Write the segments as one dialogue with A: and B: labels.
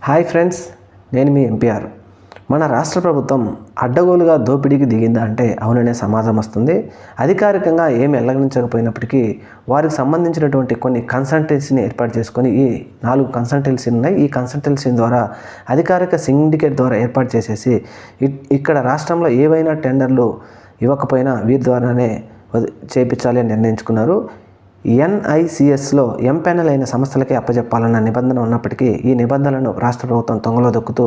A: Hi friends, నేను మీ MPR. మన రాష్ట్ర ప్రభుత్వం అడ్డగోలుగా దోపిడీకి దిగిందా అంటే అవుననే సమాజం వస్తుంది. అధికారికంగా ఏమి వెల్లడించకపోయినప్పటికీ వారికి సంబంధించినటువంటి కొన్ని కన్సల్టెన్సీని ఏర్పాటు చేసుకొని ఈ 4 కన్సల్టెన్సీలు ఉన్నాయి. ఈ కన్సల్టెన్సీ ద్వారా అధికారిక సిండికేట్ ద్వారా ఏర్పాటు చేసేసి ఇక్కడ రాష్ట్రంలో ఏవైనా టెండర్లు ఇవ్వకపోయినా వీరి ద్వారానే చేయించాలి అని నిర్ణయించుకున్నారు. NICSలో ఎంపానల్ అయిన సంస్థలకే అప్పచెప్పాలన్న నిబంధన ఉన్నప్పటికీ ఈ నిబంధనలను రాష్ట్ర ప్రభుత్వం తొంగలో దొక్కుతూ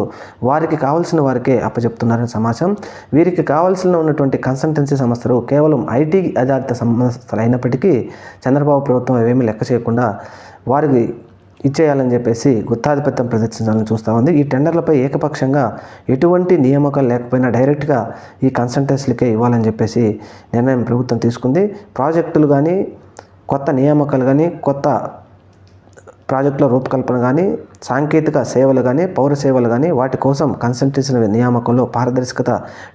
A: వారికి కావాల్సిన వారికే అప్పచెప్తున్నారని సమాచారం. వీరికి కావాల్సిన ఉన్నటువంటి కన్సల్టెన్సీ సంస్థలు కేవలం IT ఆధారిత సంస్థలు అయినప్పటికీ చంద్రబాబు ప్రభుత్వం అవేమీ లెక్క చేయకుండా వారికి ఇచ్చేయాలని చెప్పేసి గుత్తాధిపత్యం ప్రదర్శించాలని చూస్తూ ఉంది. ఈ టెండర్లపై ఏకపక్షంగా ఎటువంటి నియామకాలు లేకపోయినా డైరెక్ట్గా ఈ కన్సల్టెన్సీలకే ఇవ్వాలని చెప్పేసి నిర్ణయం ప్రభుత్వం తీసుకుంది. ప్రాజెక్టులు కానీ, కొత్త నియామకాలు కానీ, కొత్త ప్రాజెక్టుల రూపకల్పన కానీ, సాంకేతిక సేవలు కానీ, పౌర సేవలు కానీ వాటి కోసం కన్సల్టెన్సీ నియామకంలో పారదర్శకత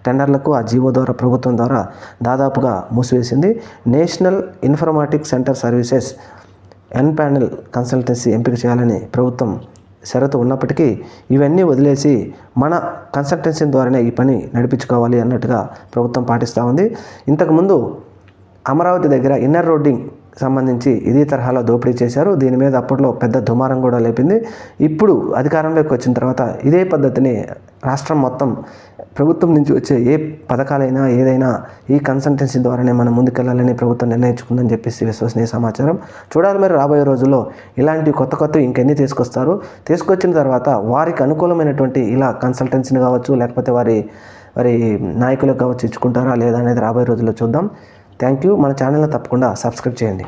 A: టెండర్లకు ఆ జీవో ద్వారా ప్రభుత్వం ద్వారా దాదాపుగా మూసివేసింది. National informatics centre services empanel consultancy ఎంపిక చేయాలని ప్రభుత్వం షరతు ఉన్నప్పటికీ ఇవన్నీ వదిలేసి మన కన్సల్టెన్సీ ద్వారానే ఈ పని నడిపించుకోవాలి అన్నట్టుగా ప్రభుత్వం పాటిస్తూ ఉంది. ఇంతకుముందు అమరావతి దగ్గర ఇన్నర్ రోడ్డింగ్ సంబంధించి ఇదే తరహాలో దోపిడీ చేశారు. దీని మీద అప్పట్లో పెద్ద దుమారం కూడా లేపింది. ఇప్పుడు అధికారంలోకి వచ్చిన తర్వాత ఇదే పద్ధతిని రాష్ట్రం మొత్తం ప్రభుత్వం నుంచి వచ్చే ఏ పథకాలైనా ఏదైనా ఈ కన్సల్టెన్సీ ద్వారానే మనం ముందుకెళ్లాలని ప్రభుత్వం నిర్ణయించుకుందని చెప్పేసి విశ్వసనీయ సమాచారం. చూడాలి మరి రాబోయే రోజుల్లో ఇలాంటి కొత్త ఇంకెన్ని తీసుకొస్తారు. తీసుకొచ్చిన తర్వాత వారికి అనుకూలమైనటువంటి ఇలా కన్సల్టెన్సీని కావచ్చు, లేకపోతే వారి నాయకులకు కావచ్చు ఇచ్చుకుంటారా లేదా అనేది రాబోయే రోజుల్లో చూద్దాం. Thank you. మన ఛానల్ని తప్పకుండా సబ్స్క్రైబ్ చేయండి.